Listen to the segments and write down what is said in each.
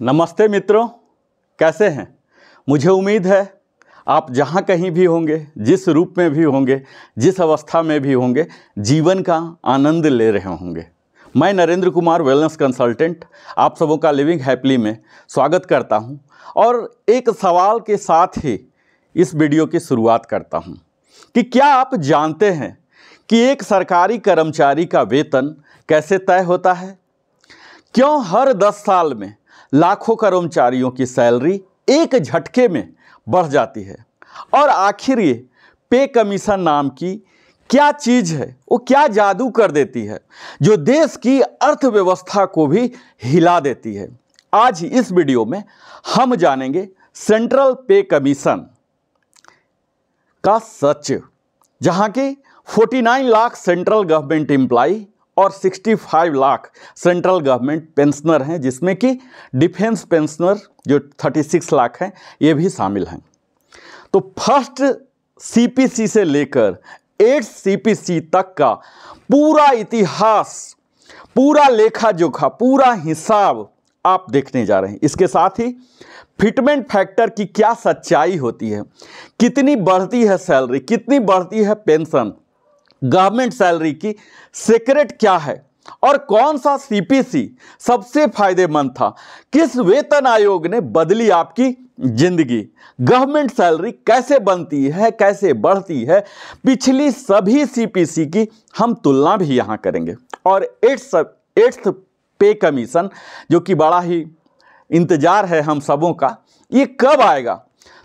नमस्ते मित्रों, कैसे हैं। मुझे उम्मीद है आप जहाँ कहीं भी होंगे, जिस रूप में भी होंगे, जिस अवस्था में भी होंगे, जीवन का आनंद ले रहे होंगे। मैं नरेंद्र कुमार, वेलनेस कंसल्टेंट, आप सबों का लिविंग हैप्पीली में स्वागत करता हूं और एक सवाल के साथ ही इस वीडियो की शुरुआत करता हूं कि क्या आप जानते हैं कि एक सरकारी कर्मचारी का वेतन कैसे तय होता है? क्यों हर 10 साल में लाखों कर्मचारियों की सैलरी एक झटके में बढ़ जाती है? और आखिर ये पे कमीशन नाम की क्या चीज़ है, वो क्या जादू कर देती है जो देश की अर्थव्यवस्था को भी हिला देती है? आज इस वीडियो में हम जानेंगे सेंट्रल पे कमीशन का सच, जहां की 49 लाख सेंट्रल गवर्नमेंट एम्प्लॉय और 65 लाख सेंट्रल गवर्नमेंट पेंशनर हैं, जिसमें कि डिफेंस पेंशनर जो 36 लाख हैं ये भी शामिल हैं। तो फर्स्ट सीपीसी से लेकर 8 सीपीसी तक का पूरा इतिहास, पूरा लेखा जोखा, पूरा हिसाब आप देखने जा रहे हैं। इसके साथ ही फिटमेंट फैक्टर की क्या सच्चाई होती है, कितनी बढ़ती है सैलरी, कितनी बढ़ती है पेंशन, गवर्नमेंट सैलरी की सीक्रेट क्या है और कौन सा सीपीसी सबसे फायदेमंद था, किस वेतन आयोग ने बदली आपकी जिंदगी, गवर्नमेंट सैलरी कैसे बनती है, कैसे बढ़ती है, पिछली सभी सीपीसी की हम तुलना भी यहाँ करेंगे। और एट्थ पे कमीशन, जो कि बड़ा ही इंतजार है हम सबों का, ये कब आएगा?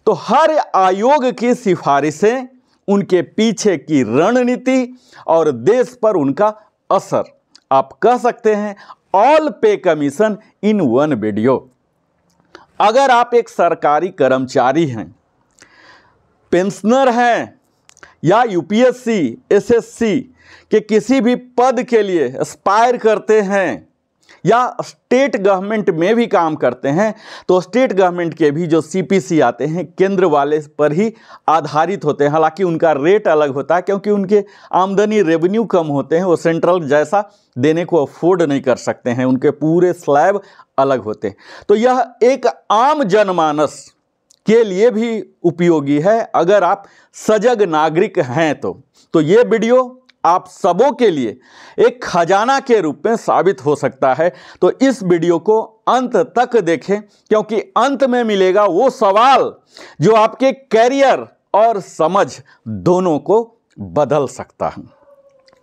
तो हर आयोग की सिफारिशें, उनके पीछे की रणनीति और देश पर उनका असर, आप कह सकते हैं ऑल पे कमीशन इन वन वीडियो। अगर आप एक सरकारी कर्मचारी हैं, पेंशनर हैं या यूपीएससी, एसएससी के किसी भी पद के लिए एस्पायर करते हैं या स्टेट गवर्नमेंट में भी काम करते हैं, तो स्टेट गवर्नमेंट के भी जो सीपीसी आते हैं केंद्र वाले पर ही आधारित होते हैं। हालांकि उनका रेट अलग होता है क्योंकि उनके आमदनी रेवेन्यू कम होते हैं, वो सेंट्रल जैसा देने को अफोर्ड नहीं कर सकते हैं, उनके पूरे स्लैब अलग होते हैं। तो यह एक आम जनमानस के लिए भी उपयोगी है अगर आप सजग नागरिक हैं तो ये वीडियो आप सबों के लिए एक खजाना के रूप में साबित हो सकता है। तो इस वीडियो को अंत तक देखें, क्योंकि अंत में मिलेगा वो सवाल जो आपके कैरियर और समझ दोनों को बदल सकता है।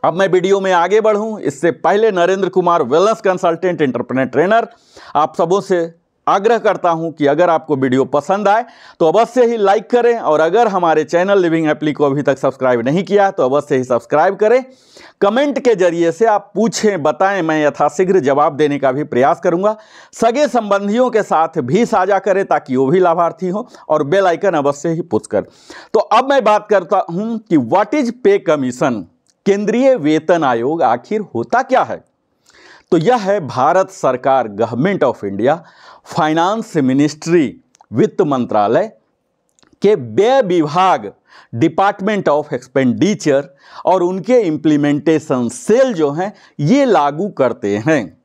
अब मैं वीडियो में आगे बढ़ूं इससे पहले Narendra Kumar, wellness consultant, entrepreneur trainer, आप सबों से आग्रह करता हूं कि अगर आपको वीडियो पसंद आए तो अवश्य ही लाइक करें, और अगर हमारे चैनल लिविंग हैप्पीली को अभी तक सब्सक्राइब नहीं किया तो अवश्य ही सब्सक्राइब करें। कमेंट के जरिए से आप पूछें, बताएं, मैं यथाशीघ्र जवाब देने का भी प्रयास करूंगा। सगे संबंधियों के साथ भी साझा करें ताकि वो भी लाभार्थी हो, और बेल आइकन अवश्य ही पुश कर। तो अब मैं बात करता हूं कि व्हाट इज पे कमीशन, केंद्रीय वेतन आयोग आखिर होता क्या है? तो यह है भारत सरकार, government of India, finance ministry, वित्त मंत्रालय के व्यय विभाग, डिपार्टमेंट ऑफ एक्सपेंडिचर और उनके इम्प्लीमेंटेशन सेल जो हैं ये लागू करते हैं,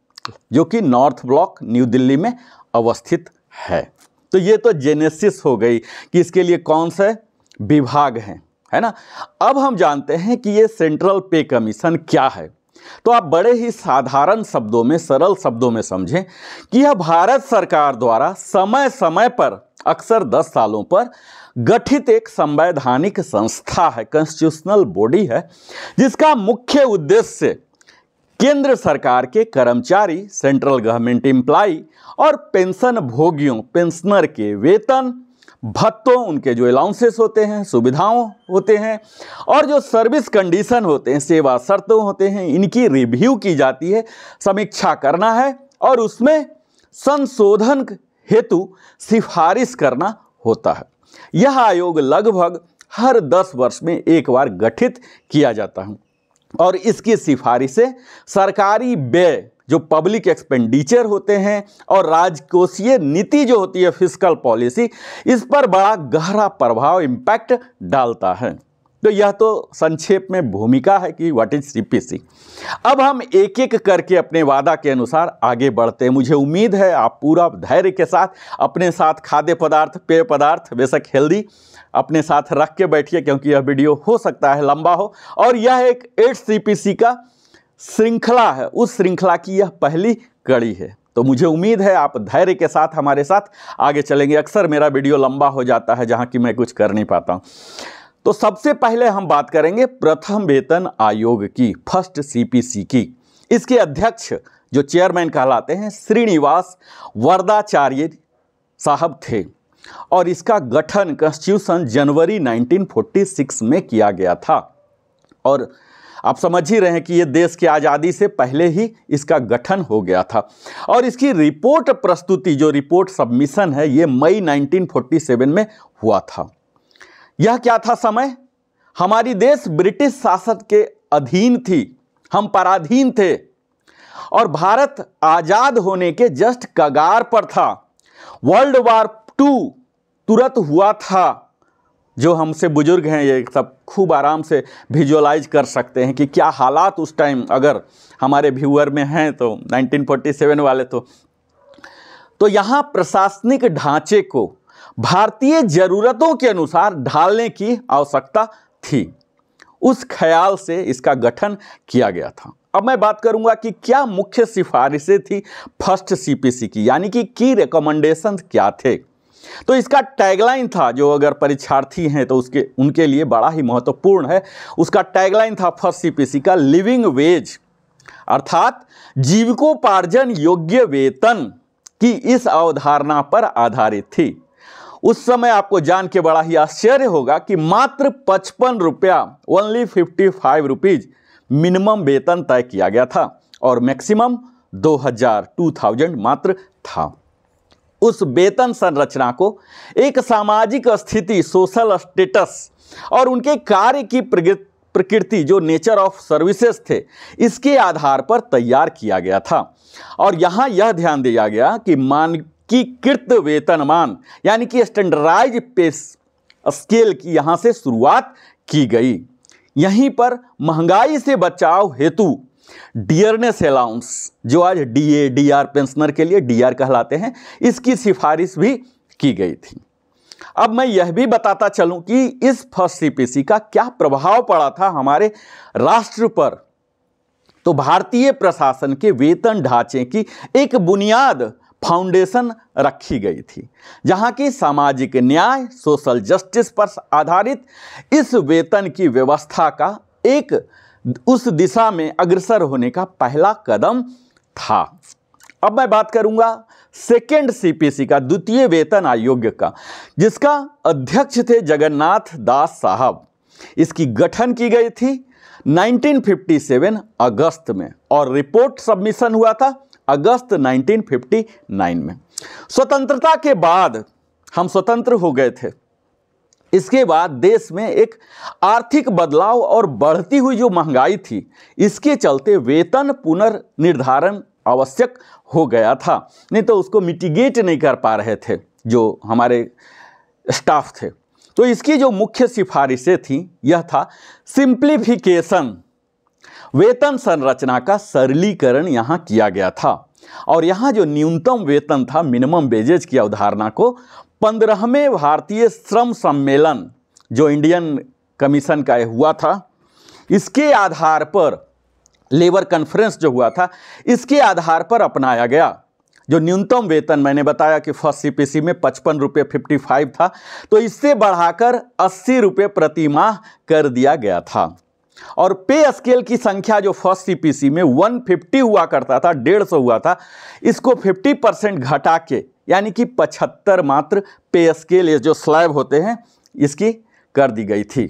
जो कि नॉर्थ ब्लॉक न्यू दिल्ली में अवस्थित है। तो ये तो जेनेसिस हो गई कि इसके लिए कौन से विभाग हैं, है ना। अब हम जानते हैं कि ये सेंट्रल पे कमीशन क्या है। तो आप बड़े ही साधारण शब्दों में, सरल शब्दों में समझें कि यह भारत सरकार द्वारा समय समय पर, अक्सर 10 सालों पर गठित एक संवैधानिक संस्था है, कॉन्स्टिट्यूशनल बॉडी है, जिसका मुख्य उद्देश्य केंद्र सरकार के कर्मचारी, सेंट्रल गवर्नमेंट एम्प्लॉय और पेंशन भोगियों, पेंशनर के वेतन भत्तों, उनके जो अलाउंसेस होते हैं, सुविधाओं होते हैं और जो सर्विस कंडीशन होते हैं, सेवा शर्तें होते हैं, इनकी रिव्यू की जाती है, समीक्षा करना है और उसमें संशोधन हेतु सिफारिश करना होता है। यह आयोग लगभग हर 10 वर्ष में एक बार गठित किया जाता है और इसकी सिफारिशें सरकारी व्यय, जो पब्लिक एक्सपेंडिचर होते हैं, और राजकोषीय नीति जो होती है, फिस्कल पॉलिसी, इस पर बड़ा गहरा प्रभाव, इम्पैक्ट डालता है। तो यह तो संक्षेप में भूमिका है कि व्हाट इज सीपीसी। अब हम एक एक करके अपने वादा के अनुसार आगे बढ़ते हैं। मुझे उम्मीद है आप पूरा धैर्य के साथ अपने साथ खाद्य पदार्थ, पेय पदार्थ, बेशक हेल्दी, अपने साथ रख के बैठिए, क्योंकि यह वीडियो हो सकता है लंबा हो। और यह एक 8 सीपीसी का श्रृंखला है, उस श्रृंखला की यह पहली कड़ी है। तो मुझे उम्मीद है आप धैर्य के साथ हमारे साथ आगे चलेंगे। अक्सर मेरा वीडियो लंबा हो जाता है जहाँ कि मैं कुछ कर नहीं पाता हूँ। तो सबसे पहले हम बात करेंगे प्रथम वेतन आयोग की, फर्स्ट सीपीसी की। इसके अध्यक्ष जो चेयरमैन कहलाते हैं श्रीनिवास वरदाचार्य साहब थे, और इसका गठन कॉन्स्टिट्यूशन जनवरी 1946 में किया गया था। और आप समझ ही रहे हैं कि ये देश की आज़ादी से पहले ही इसका गठन हो गया था। और इसकी रिपोर्ट प्रस्तुति, जो रिपोर्ट सबमिशन है, ये मई 1947 में हुआ था। यह क्या था समय? हमारी देश ब्रिटिश शासक के अधीन थी, हम पराधीन थे, और भारत आज़ाद होने के जस्ट कगार पर था। वर्ल्ड वॉर 2 तुरंत हुआ था। जो हमसे बुजुर्ग हैं ये सब खूब आराम से विजुअलाइज कर सकते हैं कि क्या हालात उस टाइम, अगर हमारे व्यूअर में हैं तो 1947 वाले, तो यहाँ प्रशासनिक ढांचे को भारतीय ज़रूरतों के अनुसार ढालने की आवश्यकता थी। उस ख्याल से इसका गठन किया गया था। अब मैं बात करूंगा कि क्या मुख्य सिफारिशें थी फर्स्ट सीपीसी की, यानी कि की रिकमेंडेशन क्या थे। तो इसका टैगलाइन था, जो अगर परीक्षार्थी हैं तो उनके लिए बड़ा ही महत्वपूर्ण है। उसका टैगलाइन था फर्स्ट सीपीसी का, लिविंग वेज, अर्थात जीविकोपार्जन योग्य वेतन की इस अवधारणा पर आधारित थी। उस समय आपको जान के बड़ा ही आश्चर्य होगा कि मात्र 55 रुपया, ओनली 55 रुपीज मिनिमम वेतन तय किया गया था, और मैक्सिमम 2000 मात्र था। उस वेतन संरचना को एक सामाजिक स्थिति, सोशल स्टेटस, और उनके कार्य की प्रकृति, जो नेचर ऑफ सर्विसेज थे, इसके आधार पर तैयार किया गया था। और यहाँ यह ध्यान दिया गया कि मानकीकृत वेतनमान, यानी कि स्टैंडर्डाइज पे स्केल की यहाँ से शुरुआत की गई। यहीं पर महंगाई से बचाव हेतु डियरनेस अलाउंस, जो आज डीए, डीआर पेंशनर के लिए डीआर कहलाते हैं, इसकी सिफारिश भी की गई थी। अब मैं यह भी बताता चलूं कि इस फर्स्ट सीपीसी का क्या प्रभाव पड़ा था हमारे राष्ट्र पर। तो भारतीय प्रशासन के वेतन ढांचे की एक बुनियाद, फाउंडेशन रखी गई थी, जहां की सामाजिक न्याय, सोशल जस्टिस पर आधारित इस वेतन की व्यवस्था का एक उस दिशा में अग्रसर होने का पहला कदम था। अब मैं बात करूंगा सेकेंड सीपीसी का, द्वितीय वेतन आयोग का, जिसका अध्यक्ष थे जगन्नाथ दास साहब। इसकी गठन की गई थी 1957 अगस्त में, और रिपोर्ट सबमिशन हुआ था अगस्त 1959 में। स्वतंत्रता के बाद हम स्वतंत्र हो गए थे। इसके बाद देश में एक आर्थिक बदलाव और बढ़ती हुई जो महंगाई थी, इसके चलते वेतन पुनर्निर्धारण आवश्यक हो गया था, नहीं तो उसको मिटिगेट नहीं कर पा रहे थे जो हमारे स्टाफ थे। तो इसकी जो मुख्य सिफारिशें थी, यह था सिंप्लीफिकेशन, वेतन संरचना का सरलीकरण यहाँ किया गया था। और यहाँ जो न्यूनतम वेतन था, मिनिमम वेजेज की अवधारणा को 15वें भारतीय श्रम सम्मेलन, जो इंडियन कमीशन का हुआ था, इसके आधार पर, लेबर कॉन्फ्रेंस जो हुआ था, इसके आधार पर अपनाया गया। जो न्यूनतम वेतन मैंने बताया कि फर्स्ट सीपीसी में 55 रुपये 55 था, तो इससे बढ़ाकर 80 रुपये प्रति माह कर दिया गया था। और पे स्केल की संख्या जो फर्स्ट सीपीसी में 150 हुआ करता था, 150 हुआ था, इसको 50% घटा के, यानी कि 75 मात्र पे स्केल, ये जो स्लैब होते हैं, इसकी कर दी गई थी।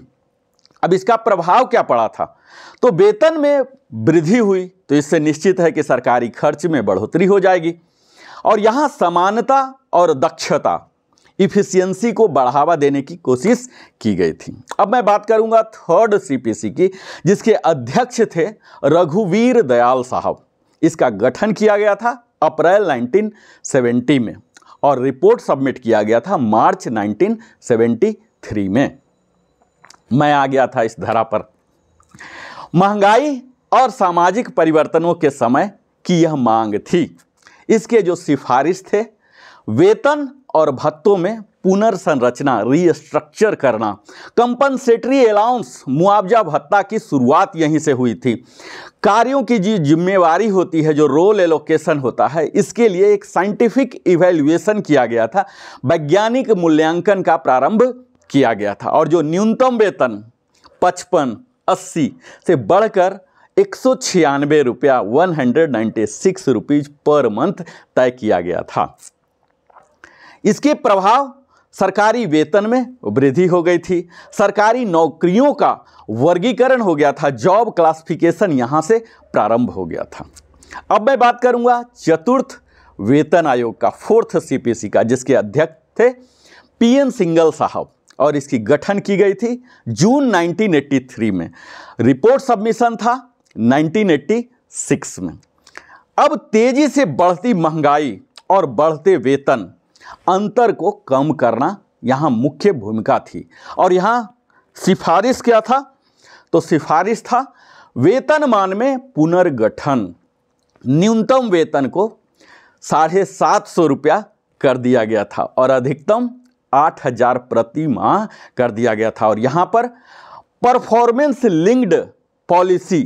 अब इसका प्रभाव क्या पड़ा था? तो वेतन में वृद्धि हुई, तो इससे निश्चित है कि सरकारी खर्च में बढ़ोतरी हो जाएगी। और यहाँ समानता और दक्षता, इफिशियंसी को बढ़ावा देने की कोशिश की गई थी। अब मैं बात करूंगा थर्ड सीपीसी की, जिसके अध्यक्ष थे रघुवीर दयाल साहब। इसका गठन किया गया था अप्रैल 1970 में, और रिपोर्ट सबमिट किया गया था मार्च 1973 में। मैं आ गया था इस धरा पर। महंगाई और सामाजिक परिवर्तनों के समय की यह मांग थी। इसके जो सिफारिश थे, वेतन और भत्तों में पुनर्संरचना, रीस्ट्रक्चर करना, कंपनसेटरी अलाउंस, मुआवजा भत्ता की शुरुआत यहीं से हुई थी। कार्यों की जो जिम्मेवारी होती है, जो रोल एलोकेशन होता है, इसके लिए एक साइंटिफिक इवैल्यूएशन किया गया था, वैज्ञानिक मूल्यांकन का प्रारंभ किया गया था। और जो न्यूनतम वेतन 55-80 से बढ़कर 196 रुपया 196 रुपीज पर मंथ तय किया गया था। इसके प्रभाव सरकारी वेतन में वृद्धि हो गई थी। सरकारी नौकरियों का वर्गीकरण हो गया था, जॉब क्लासिफिकेशन यहाँ से प्रारंभ हो गया था। अब मैं बात करूँगा चतुर्थ वेतन आयोग का, फोर्थ सीपीसी का, जिसके अध्यक्ष थे पीएन सिंगल साहब, और इसकी गठन की गई थी जून 1983 में। रिपोर्ट सबमिशन था 1986 में। अब तेजी से बढ़ती महंगाई और बढ़ते वेतन अंतर को कम करना यहाँ मुख्य भूमिका थी। और यहाँ सिफारिश क्या था? तो सिफारिश था वेतनमान में पुनर्गठन। न्यूनतम वेतन को 750 रुपया कर दिया गया था और अधिकतम 8000 प्रति माह कर दिया गया था। और यहाँ पर परफॉर्मेंस लिंक्ड पॉलिसी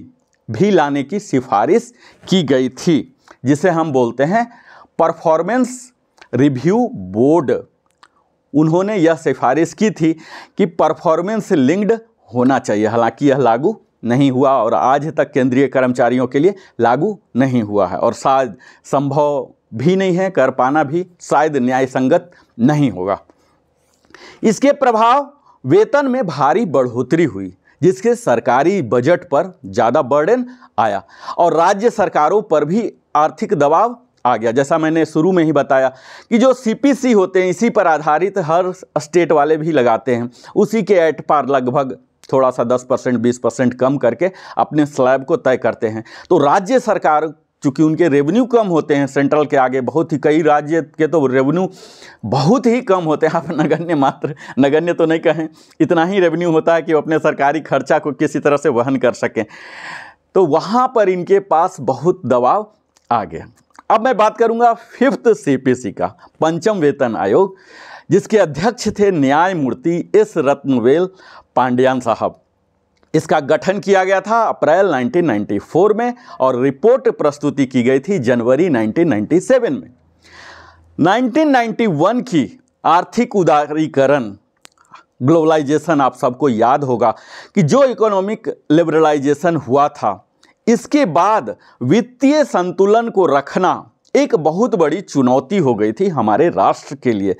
भी लाने की सिफारिश की गई थी, जिसे हम बोलते हैं परफॉर्मेंस रिव्यू बोर्ड। उन्होंने यह सिफारिश की थी कि परफॉर्मेंस लिंक्ड होना चाहिए। हालांकि यह लागू नहीं हुआ और आज तक केंद्रीय कर्मचारियों के लिए लागू नहीं हुआ है, और शायद संभव भी नहीं है, कर पाना भी शायद न्याय संगत नहीं होगा। इसके प्रभाव वेतन में भारी बढ़ोतरी हुई, जिसके सरकारी बजट पर ज़्यादा बर्डन आया और राज्य सरकारों पर भी आर्थिक दबाव आ गया। जैसा मैंने शुरू में ही बताया कि जो सीपीसी होते हैं, इसी पर आधारित हर स्टेट वाले भी लगाते हैं, उसी के एट पार लगभग थोड़ा सा 10% 20% कम करके अपने स्लैब को तय करते हैं। तो राज्य सरकार, चूँकि उनके रेवेन्यू कम होते हैं सेंट्रल के आगे, बहुत ही, कई राज्य के तो रेवेन्यू बहुत ही कम होते हैं। आप नगण्य तो नहीं कहें, इतना ही रेवेन्यू होता है कि वो अपने सरकारी खर्चा को किसी तरह से वहन कर सकें। तो वहाँ पर इनके पास बहुत दबाव आ गया। अब मैं बात करूंगा फिफ्थ सीपीसी का, पंचम वेतन आयोग, जिसके अध्यक्ष थे न्यायमूर्ति एस रत्नवेल पांड्यान साहब। इसका गठन किया गया था अप्रैल 1994 में और रिपोर्ट प्रस्तुति की गई थी जनवरी 1997 में। 1991 की आर्थिक उदारीकरण, ग्लोबलाइजेशन, आप सबको याद होगा कि जो इकोनॉमिक लिबरलाइजेशन हुआ था, इसके बाद वित्तीय संतुलन को रखना एक बहुत बड़ी चुनौती हो गई थी हमारे राष्ट्र के लिए।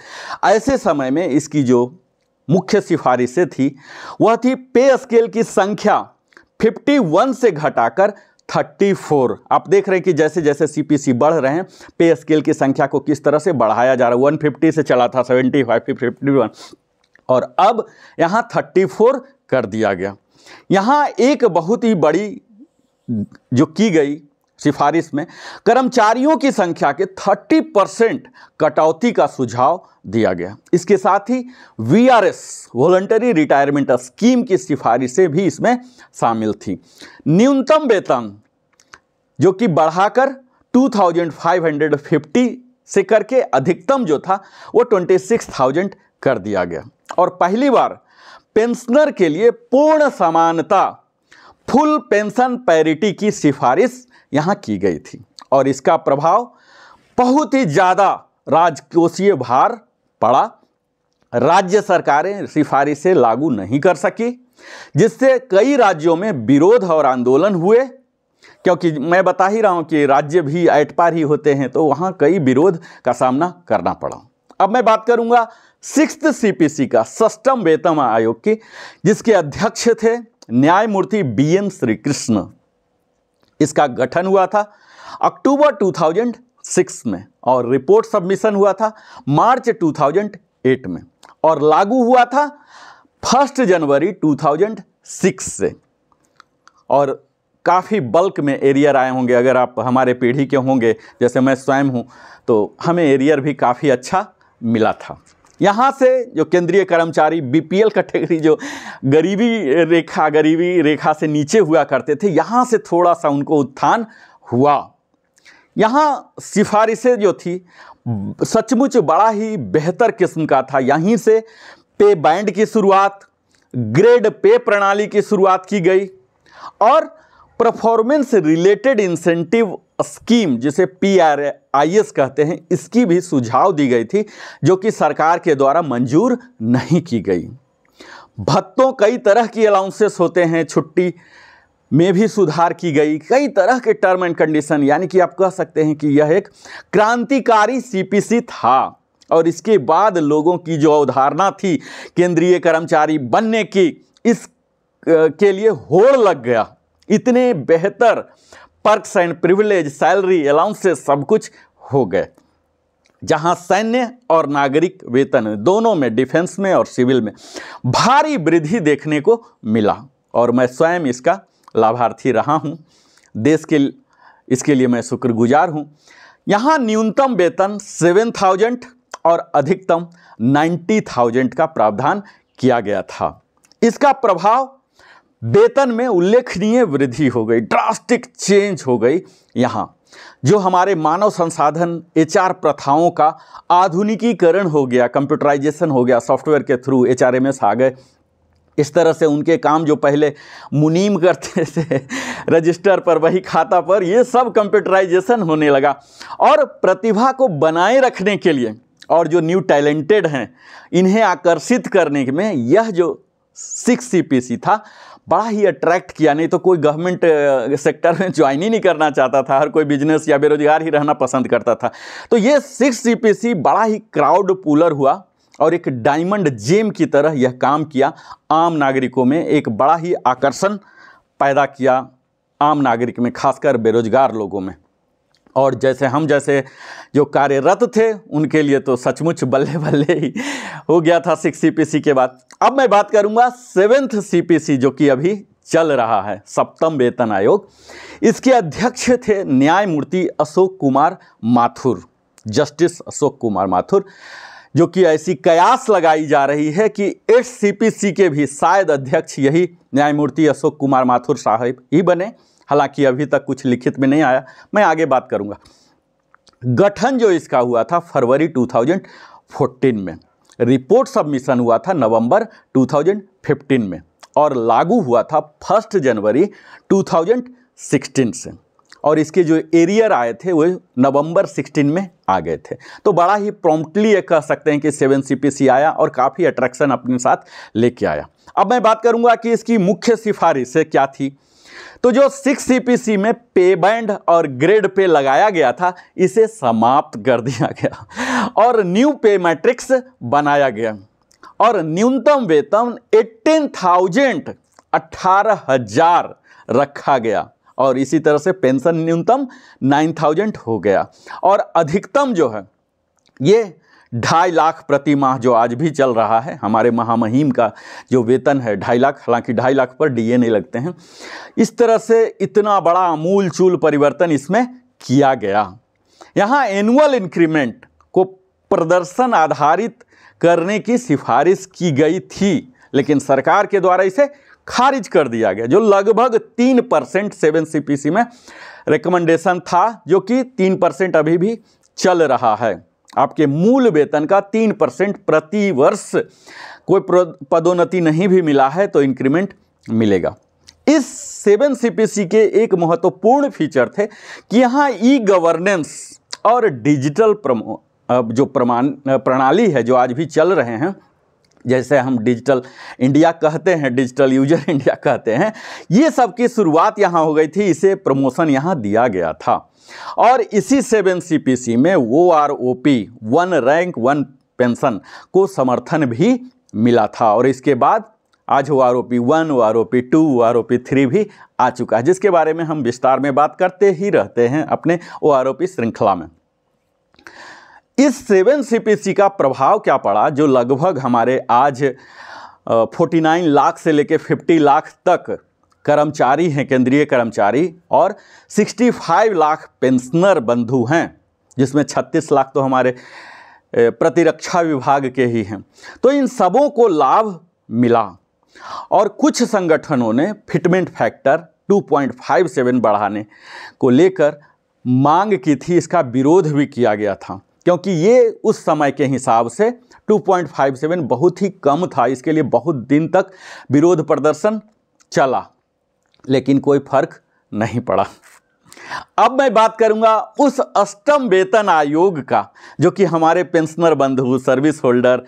ऐसे समय में इसकी जो मुख्य सिफारिशें थी वह थी पे स्केल की संख्या 51 से घटाकर 34। आप देख रहे हैं कि जैसे जैसे सीपीसी बढ़ रहे हैं, पे स्केल की संख्या को किस तरह से बढ़ाया जा रहा है। 150 से चला था 75, 51 और अब यहाँ 34 कर दिया गया। यहाँ एक बहुत ही बड़ी जो की गई सिफारिश में कर्मचारियों की संख्या के 30% कटौती का सुझाव दिया गया। इसके साथ ही वीआरएस, वॉलंटरी रिटायरमेंट स्कीम की सिफारिशें भी इसमें शामिल थी। न्यूनतम वेतन जो कि बढ़ाकर 2550 से करके अधिकतम जो था वो 26,000 कर दिया गया। और पहली बार पेंशनर के लिए पूर्ण समानता, फुल पेंशन पैरिटी की सिफारिश यहाँ की गई थी और इसका प्रभाव बहुत ही ज़्यादा राजकोषीय भार पड़ा। राज्य सरकारें सिफारिशें लागू नहीं कर सकी, जिससे कई राज्यों में विरोध और आंदोलन हुए, क्योंकि मैं बता ही रहा हूँ कि राज्य भी एट पार ही होते हैं, तो वहाँ कई विरोध का सामना करना पड़ा। अब मैं बात करूँगा सिक्स्थ सीपीसी का, षष्ठम वेतन आयोग की, जिसके अध्यक्ष थे न्यायमूर्ति बीएन श्रीकृष्ण। इसका गठन हुआ था अक्टूबर 2006 में और रिपोर्ट सबमिशन हुआ था मार्च 2008 में और लागू हुआ था 1 जनवरी 2006 से। और काफ़ी बल्क में एरियर आए होंगे। अगर आप हमारे पीढ़ी के होंगे, जैसे मैं स्वयं हूँ, तो हमें एरियर भी काफ़ी अच्छा मिला था। यहाँ से जो केंद्रीय कर्मचारी बीपीएल कैटेगरी जो गरीबी रेखा से नीचे हुआ करते थे, यहाँ से थोड़ा सा उनको उत्थान हुआ। यहाँ सिफारिशें जो थी सचमुच बड़ा ही बेहतर किस्म का था। यहीं से पे बैंड की शुरुआत, ग्रेड पे प्रणाली की शुरुआत की गई और परफॉर्मेंस रिलेटेड इंसेंटिव स्कीम जिसे PRIS कहते हैं, इसकी भी सुझाव दी गई थी जो कि सरकार के द्वारा मंजूर नहीं की गई। भत्तों, कई तरह की अलाउंसेस होते हैं, छुट्टी में भी सुधार की गई, कई तरह के टर्म एंड कंडीशन, यानी कि आप कह सकते हैं कि यह एक क्रांतिकारी CPC था। और इसके बाद लोगों की जो अवधारणा थी केंद्रीय कर्मचारी बनने की, इस के लिए होड़ लग गया। इतने बेहतर perks and privilege, salary, allowances सब कुछ हो गए, जहां सैन्य और नागरिक वेतन दोनों में, डिफेंस में और सिविल में भारी वृद्धि देखने को मिला। और मैं स्वयं इसका लाभार्थी रहा हूं। देश के इसके लिए मैं शुक्रगुजार हूं। यहाँ न्यूनतम वेतन 7,000 और अधिकतम 90,000 का प्रावधान किया गया था। इसका प्रभाव वेतन में उल्लेखनीय वृद्धि हो गई, ड्रास्टिक चेंज हो गई। यहाँ जो हमारे मानव संसाधन HR प्रथाओं का आधुनिकीकरण हो गया, कंप्यूटराइजेशन हो गया, सॉफ्टवेयर के थ्रू HRMS आ गए। इस तरह से उनके काम जो पहले मुनीम करते थे रजिस्टर पर, वही खाता पर, ये सब कंप्यूटराइजेशन होने लगा। और प्रतिभा को बनाए रखने के लिए और जो न्यू टैलेंटेड हैं, इन्हें आकर्षित करने में यह जो 6 CPC था बड़ा ही अट्रैक्ट किया। नहीं तो कोई गवर्नमेंट सेक्टर में ज्वाइन ही नहीं करना चाहता था, हर कोई बिजनेस या बेरोजगार ही रहना पसंद करता था। तो ये 6 CPC बड़ा ही क्राउड पुलर हुआ और एक डायमंड जेम की तरह यह काम किया। आम नागरिकों में एक बड़ा ही आकर्षण पैदा किया, आम नागरिक में, खासकर बेरोजगार लोगों में। और जैसे जो कार्यरत थे उनके लिए तो सचमुच बल्ले बल्ले ही हो गया था 6 CPC के बाद। अब मैं बात करूंगा 7th CPC जो कि अभी चल रहा है, 7वां वेतन आयोग। इसके अध्यक्ष थे न्यायमूर्ति अशोक कुमार माथुर, जस्टिस अशोक कुमार माथुर, जो कि ऐसी कयास लगाई जा रही है कि 8 CPC के भी शायद अध्यक्ष यही न्यायमूर्ति अशोक कुमार माथुर साहब ही बने। हालांकि अभी तक कुछ लिखित में नहीं आया, मैं आगे बात करूंगा। गठन जो इसका हुआ था फरवरी 2014 में, रिपोर्ट सबमिशन हुआ था नवंबर 2015 में और लागू हुआ था 1 जनवरी 2016 से। और इसके जो एरियर आए थे वो नवंबर 16 में आ गए थे। तो बड़ा ही प्रॉम्प्टली ये कह सकते हैं कि 7 CPC आया और काफ़ी अट्रैक्शन अपने साथ लेके आया। अब मैं बात करूंगा कि इसकी मुख्य सिफारिशें क्या थी। तो जो 6 CPC में पे बैंड और ग्रेड पे लगाया गया था, इसे समाप्त कर दिया गया और न्यू पे मैट्रिक्स बनाया गया और न्यूनतम वेतन 18,000 रखा गया। और इसी तरह से पेंशन न्यूनतम 9,000 हो गया और अधिकतम जो है ये 2.5 लाख प्रति माह, जो आज भी चल रहा है। हमारे महामहिम का जो वेतन है 2.5 लाख, हालांकि 2.5 लाख पर DA नहीं लगते हैं। इस तरह से इतना बड़ा आमूल चूल परिवर्तन इसमें किया गया। यहाँ एनुअल इंक्रीमेंट को प्रदर्शन आधारित करने की सिफारिश की गई थी, लेकिन सरकार के द्वारा इसे खारिज कर दिया गया, जो लगभग 3% 7 CPC में रिकमेंडेशन था, जो कि 3% अभी भी चल रहा है। आपके मूल वेतन का 3% प्रति वर्ष, कोई पदोन्नति नहीं भी मिला है तो इंक्रीमेंट मिलेगा। इस 7 CPC के एक महत्वपूर्ण फीचर थे कि यहाँ ई-गवर्नेंस और डिजिटल जो प्रणाली है, जो आज भी चल रहे हैं, जैसे हम डिजिटल इंडिया कहते हैं, डिजिटल यूजर इंडिया कहते हैं, ये सब की शुरुआत यहाँ हो गई थी। इसे प्रमोशन यहाँ दिया गया था और इसी 7 CPC में OROP, 1 रैंक 1 पेंशन को समर्थन भी मिला था। और इसके बाद आज OROP 1, OROP 2, OROP 3 भी आ चुका है, जिसके बारे में हम विस्तार में बात करते ही रहते हैं अपने OROP श्रृंखला में। इस 7 CPC का प्रभाव क्या पड़ा, जो लगभग हमारे आज 49 लाख से लेकर 50 लाख तक कर्मचारी हैं, केंद्रीय कर्मचारी, और 65 लाख पेंशनर बंधु हैं, जिसमें 36 लाख तो हमारे प्रतिरक्षा विभाग के ही हैं। तो इन सबों को लाभ मिला और कुछ संगठनों ने फिटमेंट फैक्टर 2.57 बढ़ाने को लेकर मांग की थी। इसका विरोध भी किया गया था क्योंकि ये उस समय के हिसाब से 2.57 बहुत ही कम था। इसके लिए बहुत दिन तक विरोध प्रदर्शन चला, लेकिन कोई फर्क नहीं पड़ा। अब मैं बात करूंगा उस अष्टम वेतन आयोग का, जो कि हमारे पेंशनर बंधु, सर्विस होल्डर,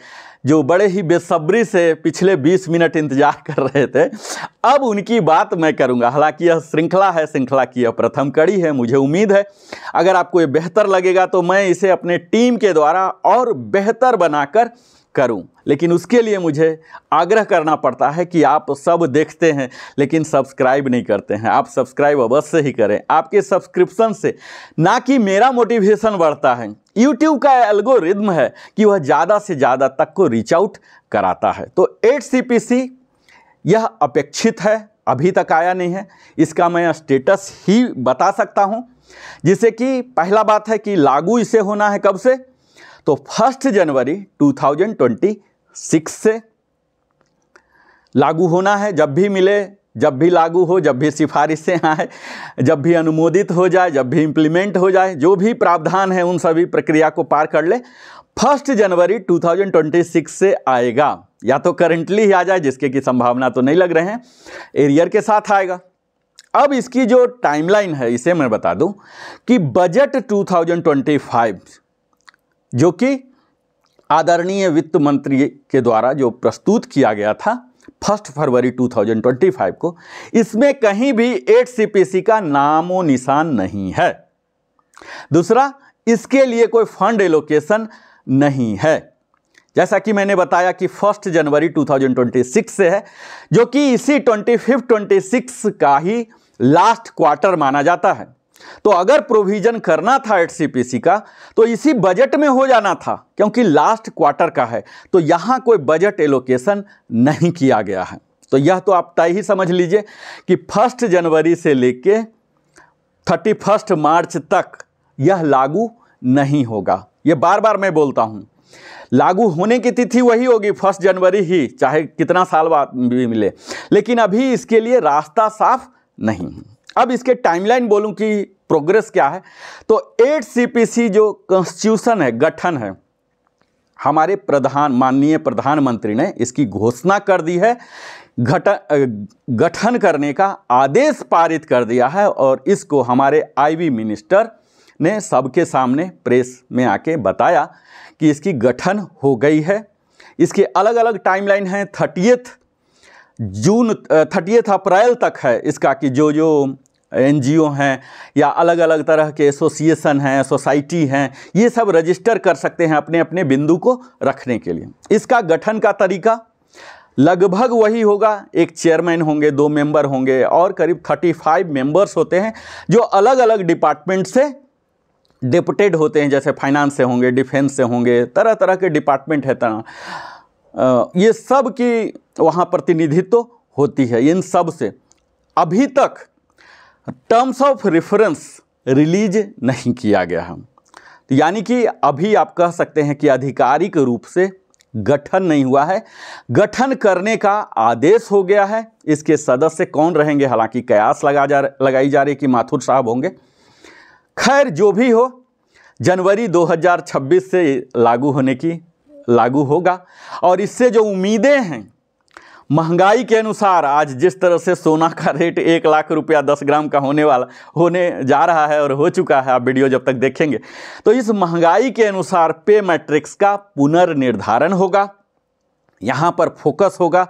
जो बड़े ही बेसब्री से पिछले 20 मिनट इंतजार कर रहे थे, अब उनकी बात मैं करूंगा। हालांकि यह श्रृंखला है, श्रृंखला की यह प्रथम कड़ी है। मुझे उम्मीद है अगर आपको ये बेहतर लगेगा तो मैं इसे अपने टीम के द्वारा और बेहतर बनाकर करूं, लेकिन उसके लिए मुझे आग्रह करना पड़ता है कि आप सब देखते हैं लेकिन सब्सक्राइब नहीं करते हैं। आप सब्सक्राइब अवश्य ही करें। आपके सब्सक्रिप्शन से ना कि मेरा मोटिवेशन बढ़ता है, यूट्यूब का एल्गोरिदम है कि वह ज़्यादा से ज़्यादा तक को रीच आउट कराता है। तो 8CPC यह अपेक्षित है, अभी तक आया नहीं है। इसका मैं स्टेटस ही बता सकता हूँ, जिसे कि पहला बात है कि लागू इसे होना है कब से, तो 1 जनवरी 2026 से लागू होना है। जब भी मिले, जब भी लागू हो, जब भी सिफारिशें आए, जब भी अनुमोदित हो जाए, जब भी इम्प्लीमेंट हो जाए, जो भी प्रावधान है उन सभी प्रक्रिया को पार कर ले, 1 जनवरी 2026 से आएगा। या तो करंटली ही आ जाए, जिसके की संभावना तो नहीं लग रहे हैं, एरियर के साथ आएगा। अब इसकी जो टाइमलाइन है इसे मैं बता दूं कि बजट 2025 जो कि आदरणीय वित्त मंत्री के द्वारा जो प्रस्तुत किया गया था 1 फरवरी 2025 को, इसमें कहीं भी 8CPC का नामो निशान नहीं है। दूसरा, इसके लिए कोई फंड एलोकेशन नहीं है। जैसा कि मैंने बताया कि 1 जनवरी 2026 से है, जो कि इसी 25-26 का ही लास्ट क्वार्टर माना जाता है। तो अगर प्रोविजन करना था 8CPC का तो इसी बजट में हो जाना था, क्योंकि लास्ट क्वार्टर का है। तो यहाँ कोई बजट एलोकेशन नहीं किया गया है। तो यह तो आप तय ही समझ लीजिए कि 1 जनवरी से लेके 31 मार्च तक यह लागू नहीं होगा। ये बार बार मैं बोलता हूँ, लागू होने की तिथि वही होगी 1 जनवरी ही, चाहे कितना साल बाद भी मिले, लेकिन अभी इसके लिए रास्ता साफ नहीं है। अब इसके टाइमलाइन बोलूं कि प्रोग्रेस क्या है, तो 8CPC जो कॉन्स्टिट्यूशन है, गठन है, हमारे माननीय प्रधानमंत्री ने इसकी घोषणा कर दी है, गठन करने का आदेश पारित कर दिया है और इसको हमारे आईबी मिनिस्टर ने सबके सामने प्रेस में आके बताया कि इसकी गठन हो गई है। इसके अलग अलग टाइमलाइन हैं, 30 अप्रैल तक है इसका, कि जो NGO हैं या अलग अलग तरह के एसोसिएशन हैं, सोसाइटी हैं, ये सब रजिस्टर कर सकते हैं अपने अपने बिंदु को रखने के लिए। इसका गठन का तरीका लगभग वही होगा, एक चेयरमैन होंगे, 2 मेंबर होंगे और करीब 35 मेंबर्स होते हैं जो अलग अलग डिपार्टमेंट से डेपुटेड होते हैं, जैसे फाइनेंस से होंगे, डिफेंस से होंगे, तरह तरह के डिपार्टमेंट है, ये सब की वहाँ प्रतिनिधित्व होती है। इन सब से अभी तक टर्म्स ऑफ रेफरेंस रिलीज नहीं किया गया है, तो यानी कि अभी आप कह सकते हैं कि आधिकारिक रूप से गठन नहीं हुआ है। गठन करने का आदेश हो गया है। इसके सदस्य कौन रहेंगे, हालांकि कयास लगाई जा रही कि माथुर साहब होंगे। खैर, जो भी हो, जनवरी 2026 से लागू होगा और इससे जो उम्मीदें हैं, महंगाई के अनुसार आज जिस तरह से सोना का रेट 1 लाख रुपया 10 ग्राम का होने जा रहा है और हो चुका है, आप वीडियो जब तक देखेंगे, तो इस महंगाई के अनुसार पे मैट्रिक्स का पुनर्निर्धारण होगा। यहाँ पर फोकस होगा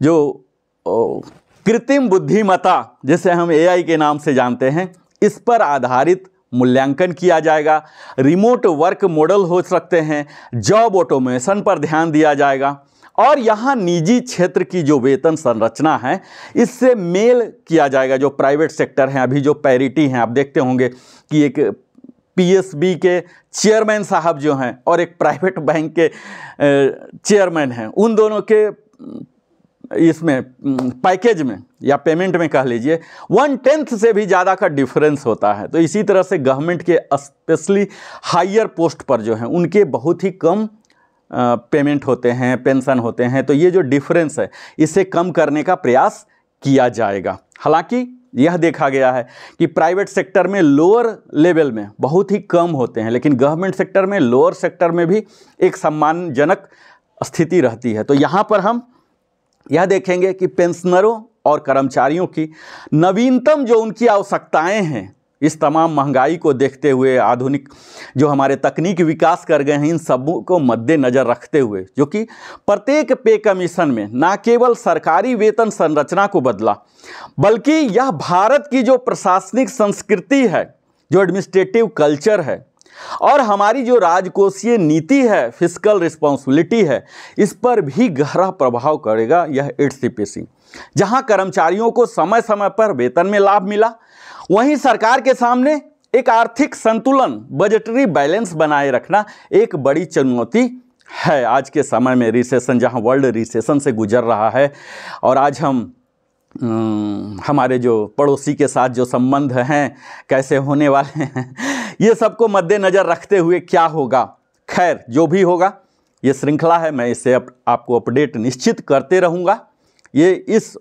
जो कृत्रिम बुद्धिमत्ता, जिसे हम AI के नाम से जानते हैं, इस पर आधारित मूल्यांकन किया जाएगा। रिमोट वर्क मॉडल हो सकते हैं, जॉब ऑटोमेशन पर ध्यान दिया जाएगा और यहाँ निजी क्षेत्र की जो वेतन संरचना है इससे मेल किया जाएगा। जो प्राइवेट सेक्टर हैं, अभी जो पैरिटी हैं, आप देखते होंगे कि एक PSB के चेयरमैन साहब जो हैं और एक प्राइवेट बैंक के चेयरमैन हैं, उन दोनों के इसमें पैकेज में या पेमेंट में कह लीजिए 1/10 से भी ज़्यादा का डिफरेंस होता है। तो इसी तरह से गवर्नमेंट के स्पेशली हायर पोस्ट पर जो हैं उनके बहुत ही कम पेमेंट होते हैं, पेंशन होते हैं। तो ये जो डिफरेंस है इसे कम करने का प्रयास किया जाएगा। हालांकि यह देखा गया है कि प्राइवेट सेक्टर में लोअर लेवल में बहुत ही कम होते हैं, लेकिन गवर्नमेंट सेक्टर में, लोअर सेक्टर में भी एक सम्मानजनक स्थिति रहती है। तो यहाँ पर हम यह देखेंगे कि पेंशनरों और कर्मचारियों की नवीनतम जो उनकी आवश्यकताएं हैं, इस तमाम महंगाई को देखते हुए, आधुनिक जो हमारे तकनीक विकास कर गए हैं, इन सबों को मद्देनज़र रखते हुए, जो कि प्रत्येक पे कमीशन में न केवल सरकारी वेतन संरचना को बदला, बल्कि यह भारत की जो प्रशासनिक संस्कृति है, जो एडमिनिस्ट्रेटिव कल्चर है और हमारी जो राजकोषीय नीति है, फिस्कल रिस्पॉन्सिबिलिटी है, इस पर भी गहरा प्रभाव करेगा यह 8 CPC। जहां कर्मचारियों को समय समय पर वेतन में लाभ मिला, वहीं सरकार के सामने एक आर्थिक संतुलन, बजटरी बैलेंस बनाए रखना एक बड़ी चुनौती है आज के समय में। रिसेशन, जहां वर्ल्ड रिसेशन से गुजर रहा है और आज हम हमारे जो पड़ोसी के साथ जो संबंध हैं कैसे होने वाले हैं, ये सबको मद्देनज़र रखते हुए क्या होगा। खैर, जो भी होगा, ये श्रृंखला है, मैं इससे आपको अपडेट निश्चित करते रहूँगा। ये इस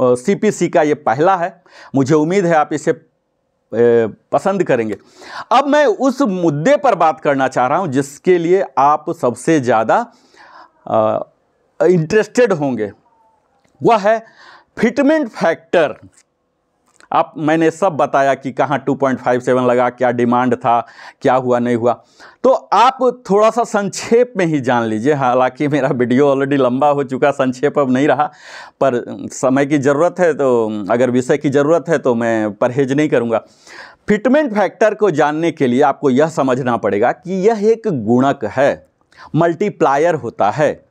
CPC का ये पहला है, मुझे उम्मीद है आप इसे पसंद करेंगे। अब मैं उस मुद्दे पर बात करना चाह रहा हूँ जिसके लिए आप सबसे ज़्यादा इंटरेस्टेड होंगे, वह है फिटमेंट फैक्टर। मैंने सब बताया कि कहाँ 2.57 लगा, क्या डिमांड था, क्या हुआ नहीं हुआ। तो आप थोड़ा सा संक्षेप में ही जान लीजिए। हालांकि मेरा वीडियो ऑलरेडी लंबा हो चुका, संक्षेप अब नहीं रहा, पर समय की ज़रूरत है, तो अगर विषय की ज़रूरत है तो मैं परहेज नहीं करूँगा। फिटमेंट फैक्टर को जानने के लिए आपको यह समझना पड़ेगा कि यह एक गुणक है, मल्टीप्लायर होता है,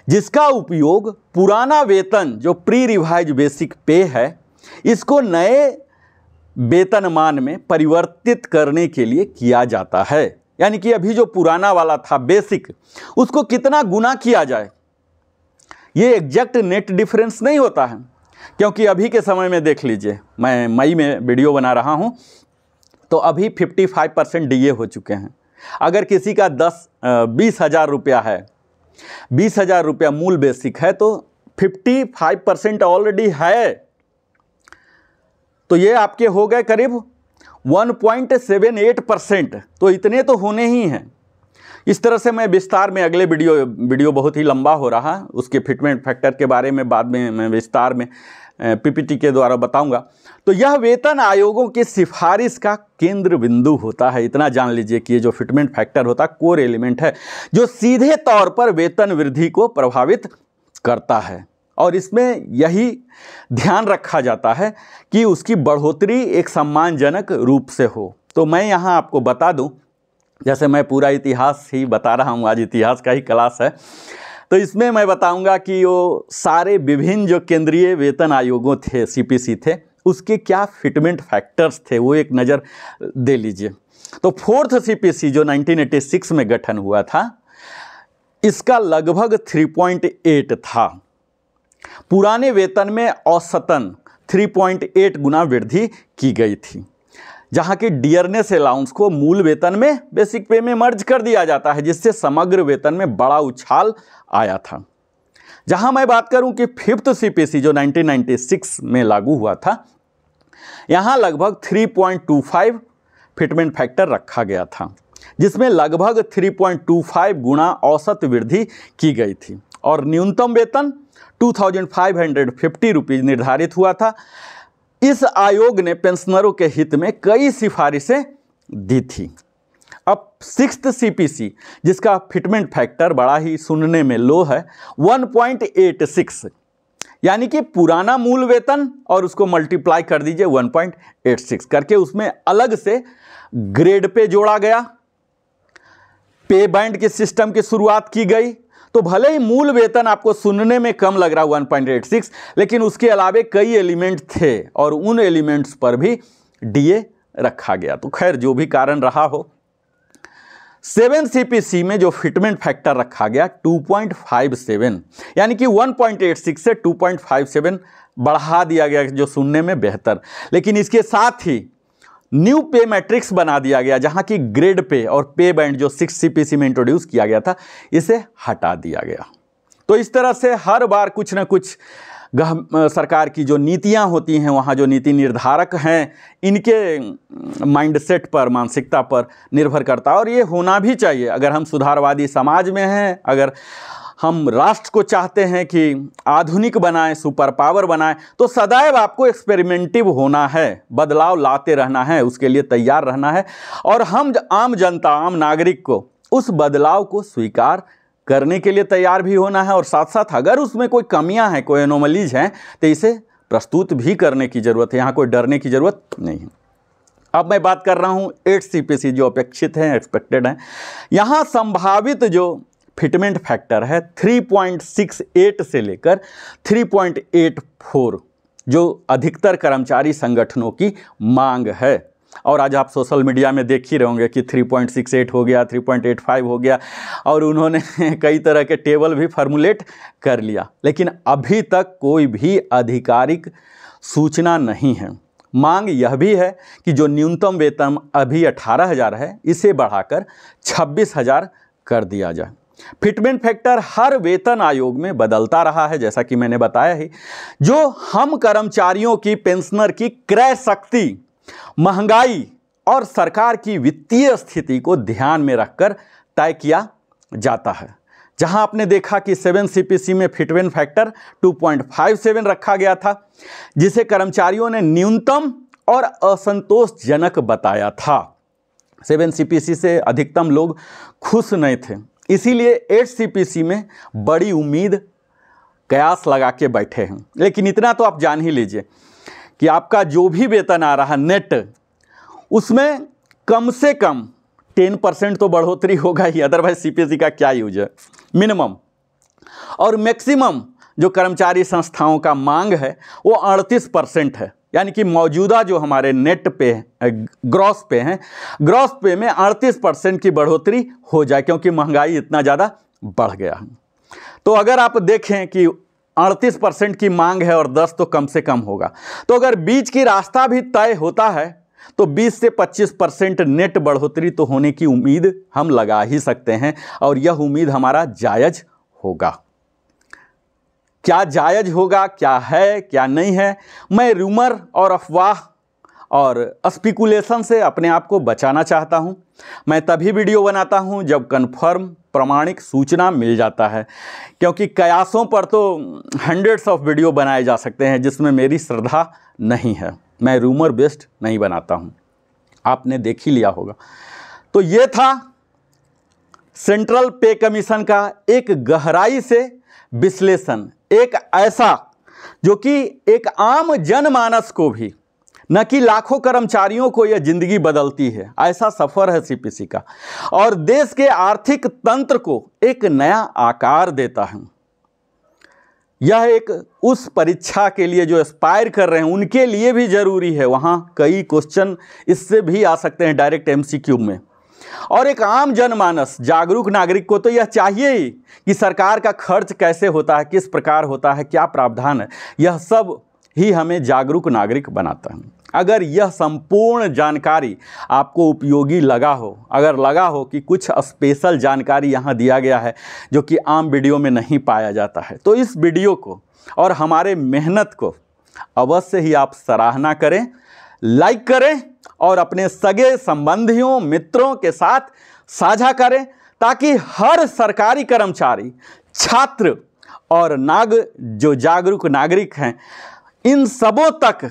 जिसका उपयोग पुराना वेतन जो प्री रिवाइज बेसिक पे है, इसको नए वेतनमान में परिवर्तित करने के लिए किया जाता है। यानी कि अभी जो पुराना वाला था बेसिक, उसको कितना गुना किया जाए, ये एग्जैक्ट नेट डिफरेंस नहीं होता है। क्योंकि अभी के समय में देख लीजिए, मैं मई में वीडियो बना रहा हूं, तो अभी 55% DA हो चुके हैं। अगर किसी का 20,000 रुपया है, 20,000 रुपया मूल बेसिक है, तो 55% ऑलरेडी है। तो ये आपके हो गए करीब 1.78%। तो इतने तो होने ही हैं। इस तरह से मैं विस्तार में अगले वीडियो बहुत ही लंबा हो रहा, उसके फिटमेंट फैक्टर के बारे में बाद में मैं विस्तार में PPT के द्वारा बताऊंगा। तो यह वेतन आयोगों की सिफारिश का केंद्र बिंदु होता है। इतना जान लीजिए कि ये जो फिटमेंट फैक्टर होता है, कोर एलिमेंट है जो सीधे तौर पर वेतन वृद्धि को प्रभावित करता है। और इसमें यही ध्यान रखा जाता है कि उसकी बढ़ोतरी एक सम्मानजनक रूप से हो। तो मैं यहाँ आपको बता दूं, जैसे मैं पूरा इतिहास ही बता रहा हूँ, आज इतिहास का ही क्लास है, तो इसमें मैं बताऊंगा कि वो सारे विभिन्न जो केंद्रीय वेतन आयोगों थे, CPC थे, उसके क्या फिटमेंट फैक्टर्स थे, वो एक नज़र दे लीजिए। तो 4th CPC जो 1986 में गठन हुआ था, इसका लगभग 3.8 था। पुराने वेतन में औसतन 3.8 गुना वृद्धि की गई थी, जहां की डियरनेस अलाउंस को मूल वेतन में, बेसिक पे में मर्ज कर दिया जाता है, जिससे समग्र वेतन में बड़ा उछाल आया था। जहां मैं बात करूं कि 5th CPC जो 1996 में लागू हुआ था, यहां लगभग 3.25 फिटमेंट फैक्टर रखा गया था, जिसमें लगभग 3.25 गुना औसत वृद्धि की गई थी और न्यूनतम वेतन 2,550 रुपीज़ निर्धारित हुआ था। इस आयोग ने पेंशनरों के हित में कई सिफारिशें दी थी। अब 6th CPC जिसका फिटमेंट फैक्टर बड़ा ही सुनने में लो है, 1.86, यानी कि पुराना मूल वेतन और उसको मल्टीप्लाई कर दीजिए 1.86 करके, उसमें अलग से ग्रेड पे जोड़ा गया, पे बैंड के सिस्टम की शुरुआत की गई। तो भले ही मूल वेतन आपको सुनने में कम लग रहा 1.86, लेकिन उसके अलावे कई एलिमेंट थे और उन एलिमेंट्स पर भी DA रखा गया। तो खैर जो भी कारण रहा हो, 7 CPC में जो फिटमेंट फैक्टर रखा गया 2.57, यानी कि 1.86 से 2.57 बढ़ा दिया गया, जो सुनने में बेहतर। लेकिन इसके साथ ही न्यू पे मैट्रिक्स बना दिया गया, जहां की ग्रेड पे और पे बैंड जो 6 CPC में इंट्रोड्यूस किया गया था, इसे हटा दिया गया। तो इस तरह से हर बार कुछ ना कुछ सरकार की जो नीतियां होती हैं, वहाँ जो नीति निर्धारक हैं, इनके माइंडसेट पर, मानसिकता पर निर्भर करता है। और ये होना भी चाहिए। अगर हम सुधारवादी समाज में हैं, अगर हम राष्ट्र को चाहते हैं कि आधुनिक बनाएं, सुपर पावर बनाएं, तो सदैव आपको एक्सपेरिमेंटिव होना है, बदलाव लाते रहना है, उसके लिए तैयार रहना है। और हम आम जनता, आम नागरिक को उस बदलाव को स्वीकार करने के लिए तैयार भी होना है। और साथ साथ अगर उसमें कोई कमियां हैं, कोई एनोमलीज हैं, तो इसे प्रस्तुत भी करने की ज़रूरत है। यहाँ कोई डरने की ज़रूरत नहीं है। अब मैं बात कर रहा हूँ 8 CPC जो अपेक्षित हैं, एक्सपेक्टेड हैं। यहाँ संभावित जो फिटमेंट फैक्टर है 3.68 से लेकर 3.84, जो अधिकतर कर्मचारी संगठनों की मांग है। और आज आप सोशल मीडिया में देख ही रहे होंगे कि 3.68 हो गया, 3.85 हो गया, और उन्होंने कई तरह के टेबल भी फॉर्मुलेट कर लिया। लेकिन अभी तक कोई भी आधिकारिक सूचना नहीं है। मांग यह भी है कि जो न्यूनतम वेतन अभी 18,000 है, इसे बढ़ाकर 26,000 कर दिया जाए। फिटमेंट फैक्टर हर वेतन आयोग में बदलता रहा है, जैसा कि मैंने बताया ही। जो हम कर्मचारियों की, पेंशनर की क्रय शक्ति, महंगाई और सरकार की वित्तीय स्थिति को ध्यान में रखकर तय किया जाता है। जहां आपने देखा कि 7 CPC में फिटमेंट फैक्टर 2.57 रखा गया था, जिसे कर्मचारियों ने न्यूनतम और असंतोषजनक बताया था। 7 CPC से अधिकतम लोग खुश नहीं थे, इसीलिए 8 CPC में बड़ी उम्मीद, कयास लगा के बैठे हैं। लेकिन इतना तो आप जान ही लीजिए कि आपका जो भी वेतन आ रहा नेट, उसमें कम से कम 10% तो बढ़ोतरी होगा ही, अदरवाइज CPC का क्या यूज है। मिनिमम और मैक्सिमम जो कर्मचारी संस्थाओं का मांग है वो 38% है, यानी कि मौजूदा जो हमारे नेट पे, ग्रॉस पे हैं, ग्रॉस पे में 38% की बढ़ोतरी हो जाए, क्योंकि महंगाई इतना ज़्यादा बढ़ गया है। तो अगर आप देखें कि 38% की मांग है और 10 तो कम से कम होगा, तो अगर बीच की रास्ता भी तय होता है तो 20 से 25% नेट बढ़ोतरी तो होने की उम्मीद हम लगा ही सकते हैं। और यह उम्मीद हमारा जायज़ होगा। क्या जायज़ होगा, क्या है, क्या नहीं है, मैं रूमर और अफवाह और स्पेकुलेशन से अपने आप को बचाना चाहता हूं। मैं तभी वीडियो बनाता हूं जब कन्फर्म, प्रमाणिक सूचना मिल जाता है, क्योंकि कयासों पर तो हंड्रेड्स ऑफ वीडियो बनाए जा सकते हैं जिसमें मेरी श्रद्धा नहीं है। मैं रूमर बेस्ड नहीं बनाता हूं, आपने देख ही लिया होगा। तो ये था सेंट्रल पे कमीशन का एक गहराई से विश्लेषण, एक ऐसा जो कि एक आम जनमानस को भी, न कि लाखों कर्मचारियों को यह जिंदगी बदलती है, ऐसा सफ़र है CPC का, और देश के आर्थिक तंत्र को एक नया आकार देता है। यह एक उस परीक्षा के लिए जो एस्पायर कर रहे हैं उनके लिए भी ज़रूरी है। वहाँ कई क्वेश्चन इससे भी आ सकते हैं डायरेक्ट MCQ में। और एक आम जनमानस, जागरूक नागरिक को तो यह चाहिए ही कि सरकार का खर्च कैसे होता है, किस प्रकार होता है, क्या प्रावधान है, यह सब ही हमें जागरूक नागरिक बनाता है। अगर यह संपूर्ण जानकारी आपको उपयोगी लगा हो, अगर लगा हो कि कुछ स्पेशल जानकारी यहाँ दिया गया है जो कि आम वीडियो में नहीं पाया जाता है, तो इस वीडियो को और हमारे मेहनत को अवश्य ही आप सराहना करें, लाइक करें और अपने सगे संबंधियों, मित्रों के साथ साझा करें, ताकि हर सरकारी कर्मचारी, छात्र और जो जागरूक नागरिक हैं, इन सबों तक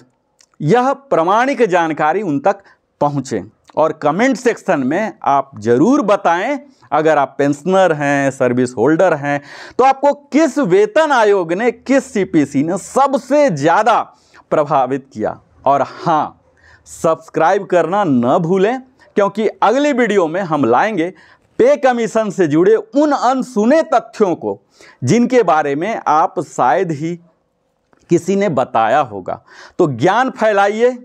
यह प्रामाणिक जानकारी उन तक पहुँचे। और कमेंट सेक्शन में आप ज़रूर बताएं, अगर आप पेंशनर हैं, सर्विस होल्डर हैं, तो आपको किस वेतन आयोग ने, किस CPC ने सबसे ज़्यादा प्रभावित किया। और हाँ, सब्सक्राइब करना न भूलें, क्योंकि अगली वीडियो में हम लाएंगे पे कमीशन से जुड़े उन अनसुने तथ्यों को जिनके बारे में आप शायद ही किसी ने बताया होगा। तो ज्ञान फैलाइए,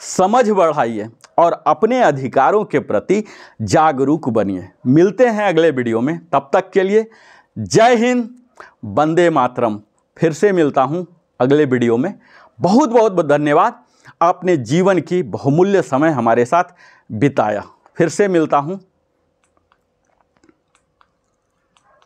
समझ बढ़ाइए और अपने अधिकारों के प्रति जागरूक बनिए। मिलते हैं अगले वीडियो में, तब तक के लिए जय हिंद, वंदे मातरम। फिर से मिलता हूँ अगले वीडियो में। बहुत बहुत धन्यवाद, आपने जीवन की बहुमूल्य समय हमारे साथ बिताया। फिर से मिलता हूँ।